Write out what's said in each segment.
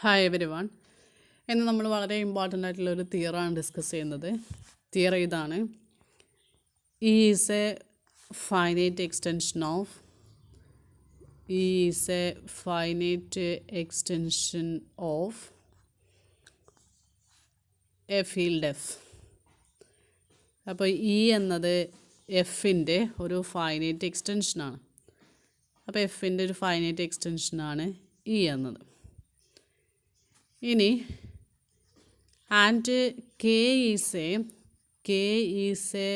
Hi every one. ഇന്ന് നമ്മൾ വളരെ ഇമ്പോർട്ടൻ്റ് ആയിട്ടുള്ളൊരു തിയറാണ് ഡിസ്കസ് ചെയ്യുന്നത്. തിയർ ഇതാണ്: E is a finite extension of a field F. അപ്പോൾ ഇ എന്നത് എഫിൻ്റെ ഒരു ഫൈനൈറ്റ് എക്സ്റ്റൻഷനാണ്. അപ്പോൾ എഫിൻ്റെ ഒരു ഫൈനൈറ്റ് എക്സ്റ്റൻഷനാണ് ഇ എന്നത്. ഇനി and K is a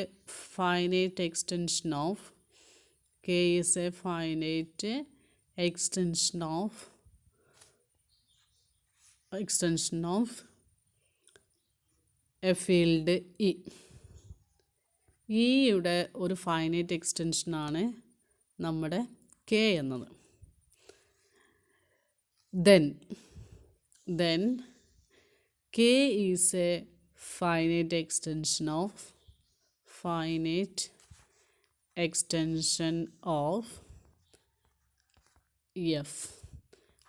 finite extension of a field E. ഇയുടെ ഒരു ഫൈനൈറ്റ് എക്സ്റ്റൻഷനാണ് നമ്മുടെ കെ എന്നത്. Then K is a finite extension of F.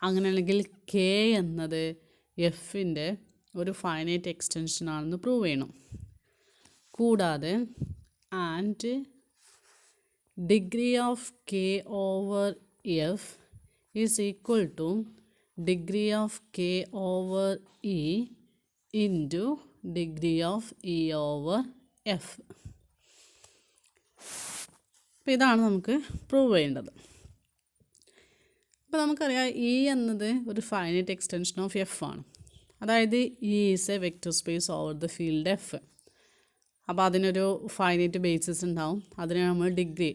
അങ്ങനെയാണെങ്കിൽ K എന്നത് എഫിൻ്റെ ഒരു ഫൈനൈറ്റ് എക്സ്റ്റൻഷൻ ആണെന്ന് പ്രൂവ് ചെയ്യണം. കൂടാതെ and degree of K over F is equal to degree of K over E into degree of E over F. അപ്പോൾ ഇതാണ് നമുക്ക് പ്രൂവ് ചെയ്യേണ്ടത്. അപ്പോൾ നമുക്കറിയാം ഇ എന്നത് ഒരു ഫൈനൈറ്റ് എക്സ്റ്റൻഷൻ ഓഫ് എഫ് ആണ്. അതായത് E is A vector space over the field F. അപ്പോൾ അതിനൊരു ഫൈനൈറ്റ് ബേസിസ് ഉണ്ടാവും. അതിനെ നമ്മൾ ഡിഗ്രി,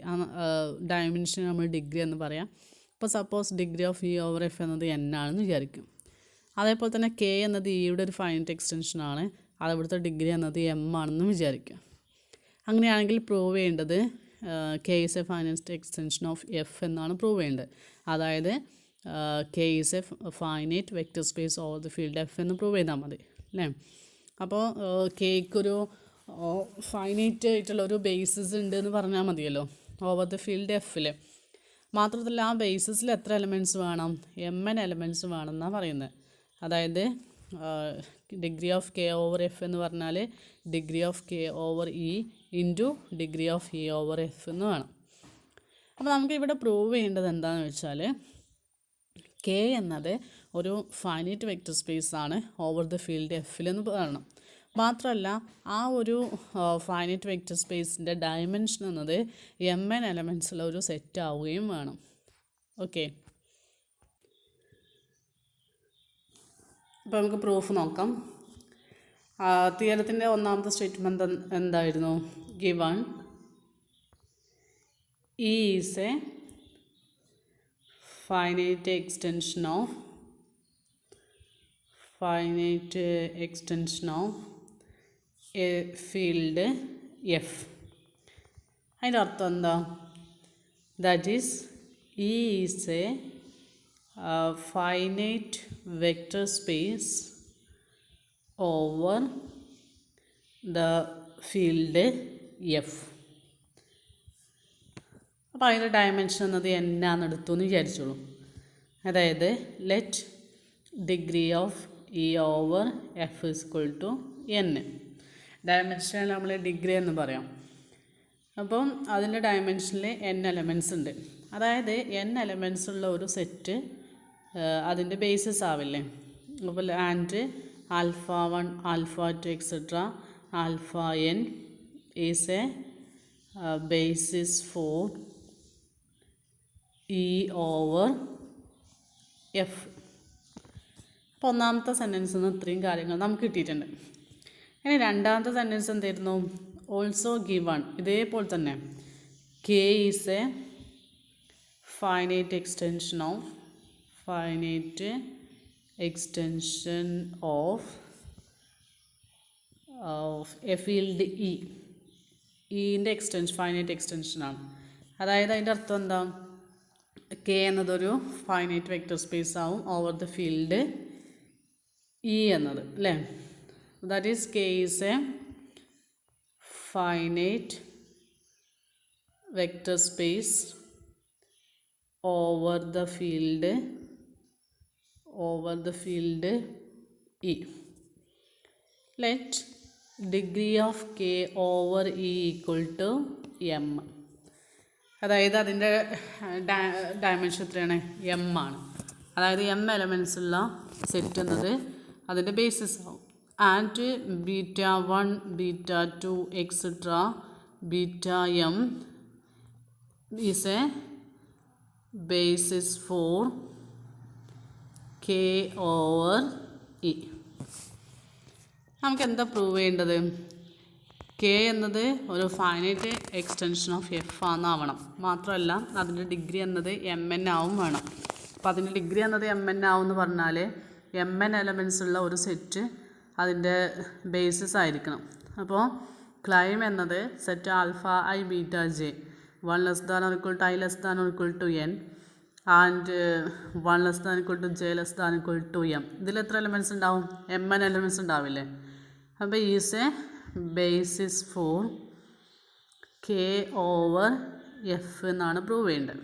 ഡയമെൻഷൻ നമ്മൾ ഡിഗ്രി എന്ന് പറയാം. ഇപ്പോൾ suppose degree of E over F എന്നത് എൻ ആണെന്ന് വിചാരിക്കും. അതേപോലെ തന്നെ കെ എന്നത് ഇയുടെ ഒരു ഫൈനൈറ്റ് എക്സ്റ്റൻഷനാണ്. അതവിടുത്തെ ഡിഗ്രി എന്നത് എം ആണെന്ന് വിചാരിക്കുക. അങ്ങനെയാണെങ്കിൽ പ്രൂവ് ചെയ്യേണ്ടത് K is a finite extension of F എന്നാണ് പ്രൂവ് ചെയ്യേണ്ടത്. അതായത് K is a finite vector space over the field F എന്ന് പ്രൂവ് ചെയ്താൽ മതി അല്ലേ. അപ്പോൾ കെയ്ക്കൊരു ഫൈനൈറ്റ് ആയിട്ടുള്ളൊരു ബേസിസ് ഉണ്ട് എന്ന് പറഞ്ഞാൽ മതിയല്ലോ ഓവർ ദ ഫീൽഡ് എഫിൽ. മാത്രമല്ല ആ ബേസിസിൽ എത്ര എലമെൻറ്റ്സ് വേണം? എൻ എലമെൻറ്റ്സ് വേണമെന്നാണ് പറയുന്നത്. അതായത് degree of K over F എന്ന് പറഞ്ഞാൽ degree of K over E into degree of E over F എന്ന് വേണം. അപ്പോൾ നമുക്കിവിടെ പ്രൂവ് ചെയ്യേണ്ടത് എന്താണെന്ന് വെച്ചാൽ കെ എന്നത് ഒരു ഫൈനൈറ്റ് വെക്റ്റർ സ്പേസ് ആണ് ഓവർ ദ ഫീൽഡ് എഫിലെന്ന് പറയണം. മാത്രമല്ല ആ ഒരു ഫൈനൈറ്റ് വെക്റ്റർ സ്പേസിൻ്റെ ഡയമെൻഷൻ എന്നത് എൻ എലമെൻറ്റ്സുള്ള ഒരു സെറ്റ് ആവുകയും വേണം. ഓക്കെ, അപ്പോൾ നമുക്ക് പ്രൂഫ് നോക്കാം. തിയറത്തിൻ്റെ ഒന്നാമത്തെ സ്റ്റേറ്റ്മെൻറ്റ് എന്തായിരുന്നു? Given E is a finite extension of a field F. അതിൻ്റെ അർത്ഥം എന്താ? That is E is a finite vector space over the field F. അപ്പോൾ അതിൻ്റെ ഡയമെൻഷൻ എന്നത് എന്നാന്ന് എടുത്തു എന്ന് വിചാരിച്ചോളൂ. അതായത് let degree of E over F is equal to N. ഡയമെൻഷനിൽ നമ്മൾ ഡിഗ്രി എന്ന് പറയാം. അപ്പം അതിൻ്റെ ഡയമെൻഷനിൽ എൻ എലമെൻറ്റ്സ് ഉണ്ട്. അതായത് എൻ എലമെൻറ്റ്സ് ഉള്ള ഒരു സെറ്റ് അതിൻ്റെ ബേസിസ് ആവില്ലേ. അപ്പോൾ and alpha 1 alpha 2 etcetera alpha N is a basis four E over F. അപ്പോൾ ഒന്നാമത്തെ സെൻറ്റൻസിൽ നിന്ന് ഇത്രയും കാര്യങ്ങൾ നമുക്ക് കിട്ടിയിട്ടുണ്ട്. ഇനി രണ്ടാമത്തെ സെൻറ്റൻസ് എന്തായിരുന്നു? Also given. ഇതേപോലെ തന്നെ K is a finite extension of a field E. ഇൻ്റെ ഫൈനൈറ്റ് എക്സ്റ്റൻഷനാണ്. അതായത് അതിൻ്റെ അർത്ഥം എന്താ? കെ എന്നതൊരു ഫൈനൈറ്റ് വെക്റ്റർ സ്പേസ് ആവും ഓവർ ദ ഫീൽഡ് ഇ എന്നത് അല്ലേ. That is K is a finite vector space over the field over the field E. Let degree of K over E equal to M. അതായത് അതിൻ്റെ dimension എത്രയാണ് M ആണ്. അതായത് M elements ഉള്ള set എന്നത് അതിൻ്റെ ബേസിസ് ആവും. And beta 1 beta 2 etcetera beta M is A basis for K over E. നമുക്ക് എന്താ പ്രൂവ് ചെയ്യേണ്ടത്? K എന്നത് ഒരു ഫൈനൈറ്റ് എക്സ്റ്റൻഷൻ ഓഫ് എഫ് ആണെന്നാവണം. മാത്രമല്ല അതിൻ്റെ ഡിഗ്രി എന്നത് എം എൻ ആവും വേണം. അപ്പോൾ അതിൻ്റെ ഡിഗ്രി എന്നത് എം എൻ ആവും എന്ന് പറഞ്ഞാൽ എം എൻ എലമെൻറ്റ്സ് ഉള്ള ഒരു സെറ്റ് അതിൻ്റെ ബേസിസ് ആയിരിക്കണം. അപ്പോൾ ക്ലൈം എന്നത് set alpha I beta J 1 less than or equal to I less than or equal to n and 1 less than or equal to j less than or equal to m. ഇതിൽ എത്ര elements ഉണ്ടാവും? M N elements ഉണ്ടാവില്ലേ? അപ്പോൾ is a basis for K over F എന്നാണ് prove ചെയ്യേണ്ടത്.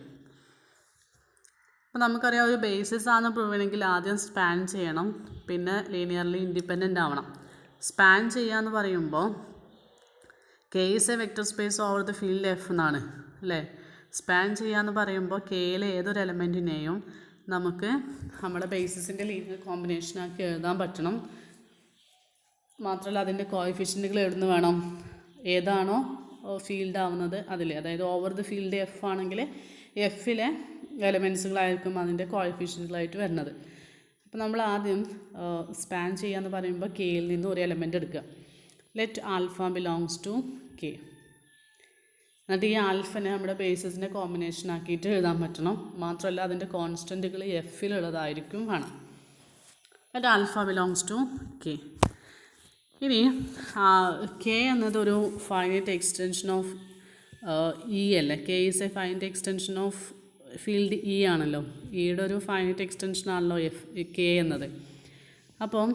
അപ്പോൾ നമുക്കറിയാം ഒരു ബേസിസ് ആണെന്ന് പ്രൂവ് ചെയ്യണമെങ്കിൽ ആദ്യം സ്പാൻ ചെയ്യണം, പിന്നെ ലീനിയർലി ഇൻഡിപെൻഡൻ്റ് ആവണം. സ്പാൻ ചെയ്യുക എന്ന് പറയുമ്പോൾ K is A vector space over the field F എന്നാണ് അല്ലേ? സ്പാൻ ചെയ്യാന്ന് പറയുമ്പോൾ കെയിലെ ഏതൊരു എലമെൻറ്റിനെയും നമുക്ക് നമ്മുടെ ബേസിസിൻ്റെ ലീനിയർ കോമ്പിനേഷനാക്കി എഴുതാൻ പറ്റണം. മാത്രമല്ല അതിൻ്റെ കോഎഫിഷ്യൻറ്റുകൾ എഴുതുന്ന വേണം, ഏതാണോ ഫീൽഡ് ആവുന്നത് അതിൽ. അതായത് ഓവർ ദ ഫീൽഡ് എഫ് ആണെങ്കിൽ എഫിലെ എലമെൻറ്റ്സുകളായിരിക്കും അതിൻ്റെ കോഎഫിഷ്യൻറ്റുകളായിട്ട് വരുന്നത്. അപ്പോൾ നമ്മൾ ആദ്യം സ്പാൻ ചെയ്യാന്ന് പറയുമ്പോൾ കെയിൽ നിന്ന് ഒരു എലമെൻറ്റ് എടുക്കുക. Let alpha belongs to K. എന്നിട്ട് ഈ ആൽഫനെ നമ്മുടെ ബേസിസിൻ്റെ കോമ്പിനേഷൻ ആക്കിയിട്ട് എഴുതാൻ പറ്റണം. മാത്രമല്ല അതിൻ്റെ കോൺസ്റ്റൻറ്റുകൾ എഫിലുള്ളതായിരിക്കും വേണം. Let alpha belongs to K. ഇനി കെ എന്നതൊരു ഫൈനൈറ്റ് എക്സ്റ്റൻഷൻ ഓഫ് ഇ അല്ലേ? K is a finite extension of field E ആണല്ലോ. ഇയുടെ ഒരു ഫൈനൈറ്റ് എക്സ്റ്റൻഷൻ ആണല്ലോ കെ എന്നത്. അപ്പം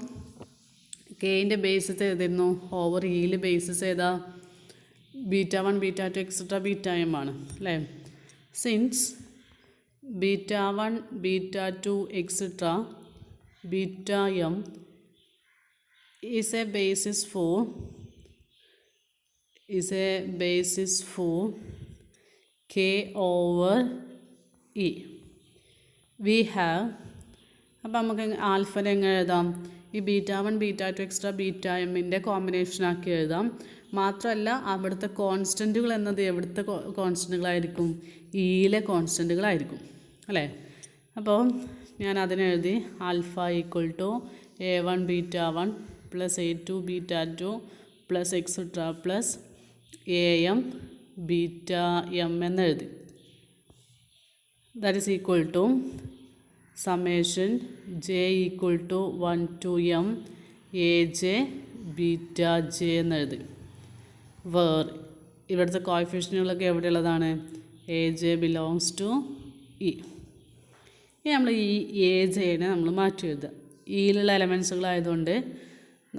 കെയിൻ്റെ ബേസിസ് ഏതായിരുന്നു? ഓവർ ഇയിൽ ബേസിസ് ഏതാ? Beta 1 beta 2 etcetera beta M ആണ് അല്ലേ? Since beta 1 beta 2 etcetera beta M is a basis for K over E. We have, അപ്പോൾ നമുക്ക് ആൽഫനെ എങ്ങനെ എഴുതാം? ഈ ബീറ്റ 1 ബീറ്റ 2 എക്സ്ട്രാ ബീറ്റ എമ്മിൻ്റെ കോമ്പിനേഷനാക്കി എഴുതാം. മാത്രമല്ല അവിടുത്തെ കോൺസ്റ്റൻറ്റുകൾ എന്നത് എവിടുത്തെ കോൺസ്റ്റൻറ്റുകളായിരിക്കും? ഇയിലെ കോൺസ്റ്റൻറ്റുകളായിരിക്കും അല്ലേ? അപ്പോൾ ഞാൻ അതിനെഴുതി alpha equal to A1 beta 1 plus A2 beta 2 plus etcetera plus AM beta M എന്നെഴുതി. That is equal to summation j equal to 1 to m aj beta j എന്നെഴുതി. വേർ ഇവിടുത്തെ കോഎഫിഷ്യൻറ്റുകളൊക്കെ എവിടെയുള്ളതാണ്? A J belongs to E. ഇനി നമ്മൾ ഈ A ജെനെ നമ്മൾ മാറ്റി എഴുതുക. ഇയിലുള്ള എലമെൻസുകളായതുകൊണ്ട്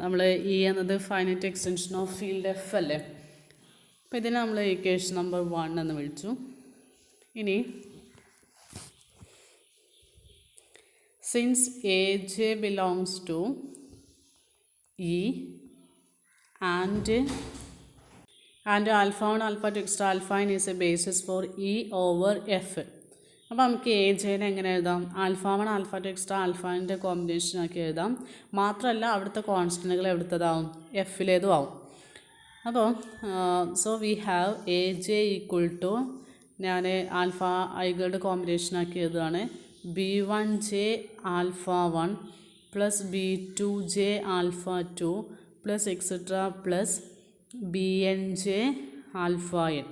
നമ്മൾ ഇ എന്നത് finite extension of field F അല്ലേ? അപ്പോൾ ഇതിനെ നമ്മൾ ഇക്വേഷൻ നമ്പർ 1 എന്ന് വിളിച്ചു. ഇനി since aj belongs to E and alpha 1 alpha 2 extra alpha n is a basis for E over F. അപ്പോൾ നമുക്ക് എ ജെനെ എങ്ങനെ എഴുതാം? ആൽഫ 1 ആൽഫ 2 എക്സ്ട്രാ ആൽഫാൻ്റെ കോമ്പിനേഷൻ ആക്കി എഴുതാം. മാത്രമല്ല അവിടുത്തെ കോൺസ്റ്റൻറ്റുകൾ എവിടുത്തതാവും? എഫിലേതും ആവും. അപ്പോൾ so we have A J equal to, ഞാൻ ആൽഫ ഐകളുടെ കോമ്പിനേഷൻ ആക്കി എഴുതുകയാണ്. B1j alpha 1 plus B2j alpha 2 plus etc plus BNJ alpha n.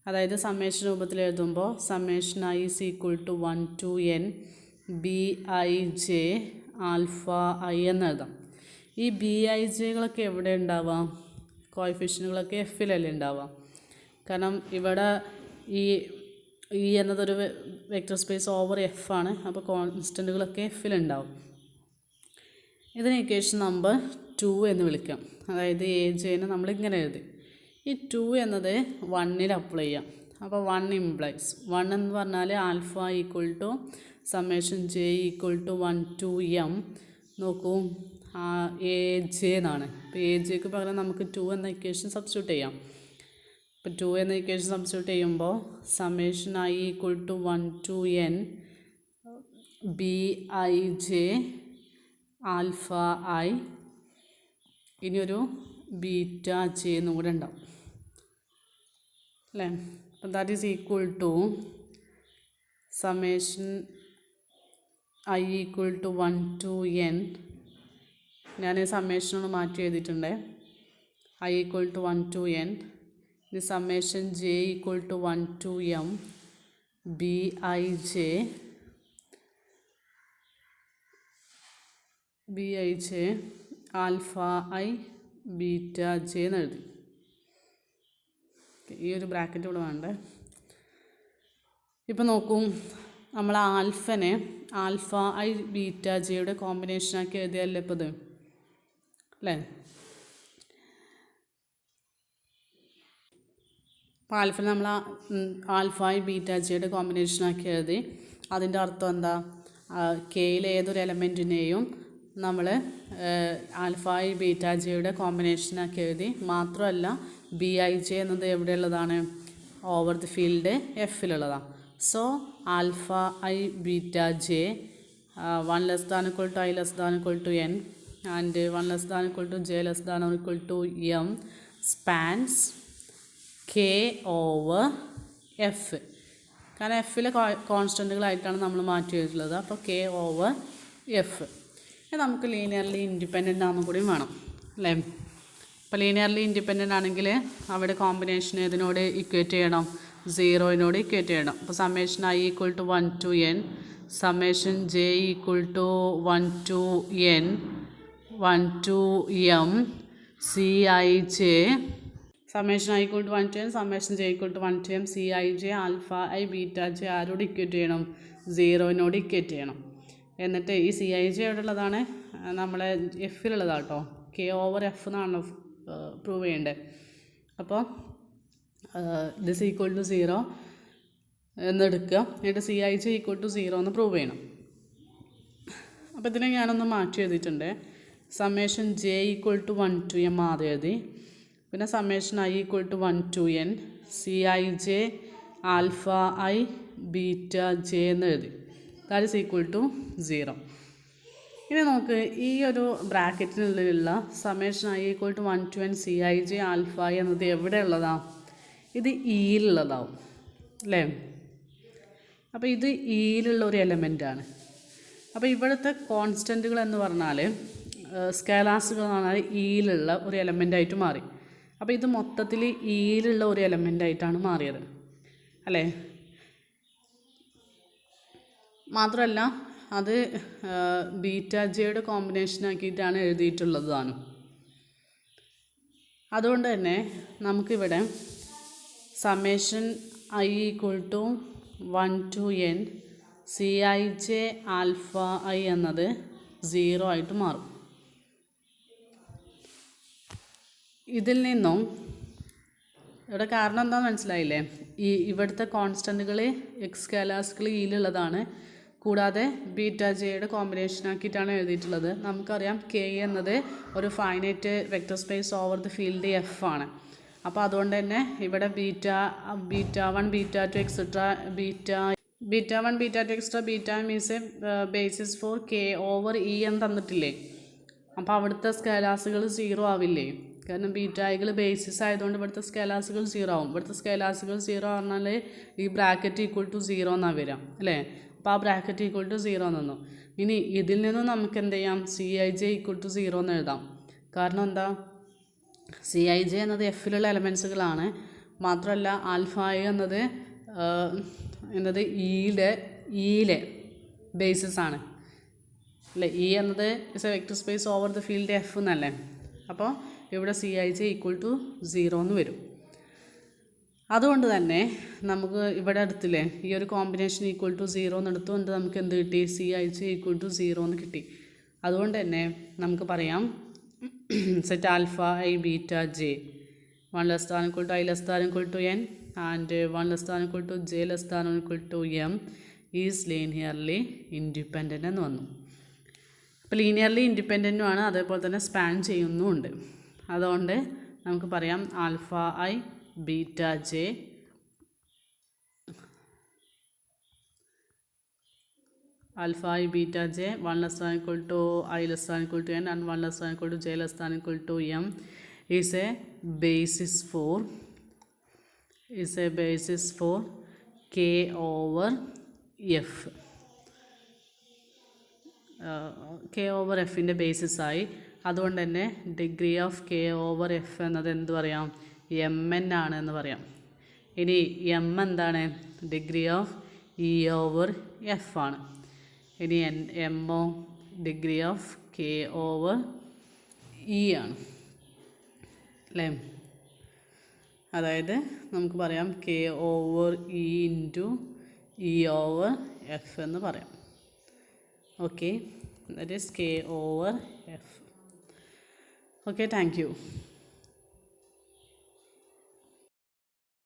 അതായത് സമ്മേഷൻ രൂപത്തിൽ എഴുതുമ്പോൾ summation I is equal to 1 to n BIJ alpha I എന്ന് എഴുതാം. ഈ BIJകളൊക്കെ എവിടെ ഉണ്ടാവുക? കോഎഫിഷ്യൻറ്റുകളൊക്കെ എഫിലല്ലേ ഉണ്ടാവുക? കാരണം ഇവിടെ ഈ എന്നതൊരു വെക്റ്റർ സ്പേസ് ഓവർ എഫ് ആണ്. അപ്പോൾ കോൺസ്റ്റൻറ്റുകളൊക്കെ എഫിലുണ്ടാവും. ഇതിന് ഇക്വേഷൻ നമ്പർ 2 എന്ന് വിളിക്കാം. അതായത് എ ജെനെ നമ്മൾ ഇങ്ങനെ എഴുതി. ഈ 2 എന്നത് 1ൽ അപ്ലൈ ചെയ്യാം. അപ്പോൾ 1 ഇംപ്ലൈസ് 1 എന്ന് പറഞ്ഞാൽ alpha equal to summation J equal to 1 to m. നോക്കൂ, എ ജെ എന്നാണ്. അപ്പോൾ എ ജെക്ക് പകരം നമുക്ക് 2 എന്ന ഇക്വേഷൻ സബ്സ്റ്റിറ്റ്യൂട്ട് ചെയ്യാം. അപ്പോൾ 2 എന്ന ഇക്വേഷൻ സബ്സ്റ്റിറ്റ്യൂട്ട് ചെയ്യുമ്പോൾ summation I equal to 1 to n B I J alpha I, ഇനിയൊരു ബീറ്റ ജെ എന്നും കൂടെ ഉണ്ടാവും അല്ലേ. അപ്പം that is equal to summation I equal to 1 to n. ഞാൻ സമ്മേഷനോട് മാറ്റി എഴുതിയിട്ടുണ്ട്. I equal to 1 to n. ഇനി summation J equal to 1 to m B I J alpha I beta J എന്ന് എഴുതി. ഈ ഒരു ബ്രാക്കറ്റ് ഇവിടെ വേണ്ടേ. ഇപ്പം നോക്കൂ, നമ്മൾ ആൽഫനെ ആൽഫ ഐ ബീറ്റ ജെയുടെ കോമ്പിനേഷനാക്കി എഴുതിയല്ലേ ഇപ്പോൾ ഇത് അല്ലേ. അപ്പോൾ ആൽഫനെ നമ്മൾ ആൽഫ ഐ ബീറ്റ ജിയുടെ കോമ്പിനേഷനാക്കി എഴുതി. അതിൻ്റെ അർത്ഥം എന്താ? കെയിലെ ഏതൊരു എലമെൻറ്റിനെയും നമ്മൾ ആൽഫ ഐ ബീറ്റ ജിയുടെ കോമ്പിനേഷനാക്കി എഴുതി. മാത്രമല്ല ബി ഐ ജെ എന്നത് എവിടെയുള്ളതാണ്? ഓവർ ദി ഫീൽഡ് എഫിലുള്ളതാണ്. So alpha I beta J 1 less than equal to I less than equal to n and 1 less than equal to j less than or equal to m spans k over f. കാരണം എഫിലെ കോൺസ്റ്റൻറ്റുകളായിട്ടാണ് നമ്മൾ മാറ്റി വെച്ചിട്ടുള്ളത്. അപ്പോൾ K over F. നമുക്ക് linearly independent ആണെന്നും കൂടിയും വേണം അല്ലേ. അപ്പോൾ ലീനിയർലി ഇൻഡിപെൻഡൻ്റ് ആണെങ്കിൽ അവിടെ കോമ്പിനേഷൻ ഇതിനോട് ഇക്വേറ്റ് ചെയ്യണം, 0 ഇക്വേറ്റ് ചെയ്യണം. അപ്പോൾ summation I equal to 1 to n, summation J equal to 1 to n 1 to m C I J, summation I equal to 1 to n, summation J equal to 1 to m C I J alpha I beta J ആരോട് equate ചെയ്യണം? 0 equate ചെയ്യണം. എന്നിട്ട് ഈ C I J എവിടെ ഉള്ളതാണ്? നമ്മളെ എഫിലുള്ളതാണ് കേട്ടോ. കെ ഓവർ എഫ് എന്നാണ് പ്രൂവ് ചെയ്യേണ്ടത്. അപ്പോൾ ദിസ് ഈക്വൽ ടു 0 എന്നെടുക്കുക. എന്നിട്ട് C I J equal to 0 എന്ന് പ്രൂവ് ചെയ്യണം. അപ്പോൾ ഇതിനെ ഞാനൊന്ന് മാറ്റി എഴുതിയിട്ടുണ്ട്. Summation J equal to 1 to m ആദ്യം എഴുതി. പിന്നെ summation I equal to 1 to n C I J alpha I beta J എന്ന് എഴുതി. That is equal to 0. ഇനി നമുക്ക് ഈ ഒരു ബ്രാക്കറ്റിനുള്ളിലുള്ള summation I equal to 1 to n C I J alpha I എന്നത് എവിടെ ഉള്ളതാണ്? ഇത് ഇയിലുള്ളതാവും അല്ലേ. അപ്പോൾ ഇത് ഇയിലുള്ള ഒരു എലമെൻറ്റാണ്. അപ്പോൾ ഇവിടുത്തെ കോൺസ്റ്റൻറ്റുകൾ എന്ന് പറഞ്ഞാൽ സ്കേലാസുകൾ എന്ന് പറഞ്ഞാൽ ഇയിലുള്ള ഒരു എലമെൻ്റായിട്ട് മാറി. അപ്പോൾ ഇത് മൊത്തത്തിൽ ഇയിലുള്ള ഒരു എലമെൻ്റായിട്ടാണ് മാറിയത് അല്ലേ. മാത്രമല്ല അത് ബീറ്റ ജെയുടെ കോമ്പിനേഷനാക്കിയിട്ടാണ് എഴുതിയിട്ടുള്ളതാണ്. അതുകൊണ്ട് തന്നെ നമുക്കിവിടെ summation I equal to 1 to n C I J alpha I എന്നത് 0 ആയിട്ട് മാറും. ഇതിൽ നിന്നും ഇവിടെ കാരണം എന്താണെന്ന് മനസ്സിലായില്ലേ? ഇവിടുത്തെ കോൺസ്റ്റൻറ്റുകൾ എക്സ് സ്കേലാസുകൾ ഇയിലുള്ളതാണ്. കൂടാതെ ബീറ്റ ജെയുടെ കോമ്പിനേഷനാക്കിയിട്ടാണ് എഴുതിയിട്ടുള്ളത്. നമുക്കറിയാം കെ എന്നത് ഒരു finite vector space over the field F ആണ്. അപ്പോൾ അതുകൊണ്ട് തന്നെ ഇവിടെ beta 1 beta 2 etcetera beta 1 beta 2 etcetera beta means A basis for K over E എന്ന് തന്നിട്ടില്ലേ. അപ്പോൾ അവിടുത്തെ സ്കേലാസുകൾ 0 ആവില്ലേ? കാരണം ബീറ്റായികൾ ബേസിസ് ആയതുകൊണ്ട് ഇവിടുത്തെ സ്കേലാസുകൾ 0 ആവും. ഇവിടുത്തെ സ്കേലാസുകൾ 0 പറഞ്ഞാൽ ഈ ബ്രാക്കറ്റ് ഈക്വൽ ടു 0 എന്നാണ് വരിക അല്ലേ. അപ്പോൾ ആ ബ്രാക്കറ്റ് ഈക്വൽ ടു 0 നിന്നു. ഇനി ഇതിൽ നിന്നും നമുക്ക് എന്ത് ചെയ്യാം? C I J equal to 0 എന്ന് എഴുതാം. കാരണം എന്താ? സി ഐ ജെ എന്നത് എഫിലുള്ള എലമെൻസുകളാണ്. മാത്രമല്ല ആൽഫ ഐ എന്നത് ഇയിലെ ബേസിസ് ആണ് അല്ലേ. ഇ എന്നത് is a vector space over the field F എന്നല്ലേ. അപ്പോൾ ഇവിടെ C I J equal to 0 എന്ന് വരും. അതുകൊണ്ട് തന്നെ നമുക്ക് ഇവിടെ എടുത്തില്ലേ ഈ ഒരു കോമ്പിനേഷൻ ഈക്വൽ ടു 0 എന്ന് എടുത്തുകൊണ്ട് നമുക്ക് എന്ത് കിട്ടി? C I J equal to 0 എന്ന് കിട്ടി. അതുകൊണ്ട് തന്നെ നമുക്ക് പറയാം set alpha I beta J 1 less than equal to I less than equal to n and 1 less than equal to j less than equal to m is linearly independent എന്ന് വന്നു. അപ്പോൾ linearly ഇൻഡിപെൻഡൻറ്റുമാണ്, അതേപോലെ തന്നെ സ്പാൻ ചെയ്യുന്നുമുണ്ട്. അതുകൊണ്ട് നമുക്ക് പറയാം alpha I beta J alpha I beta j 1 less than equal to I less than equal to n and 1 less than equal to j less than equal to m is a basis for k over f. k over f ൻ്റെ basis ആയി. അതുകൊണ്ട് തന്നെ degree of K over F എന്നത് എന്ത് പറയാം, M N ആണ് എന്ന് പറയാം. ഇനി എം എന്താണ്, degree of E over F ആണ്. ഇനി എമ്മോ degree of K over E ആണ് അല്ലേ. അതായത് നമുക്ക് പറയാം K over E into E over F എന്ന് പറയാം. Okay, that is K over F. Okay, thank U.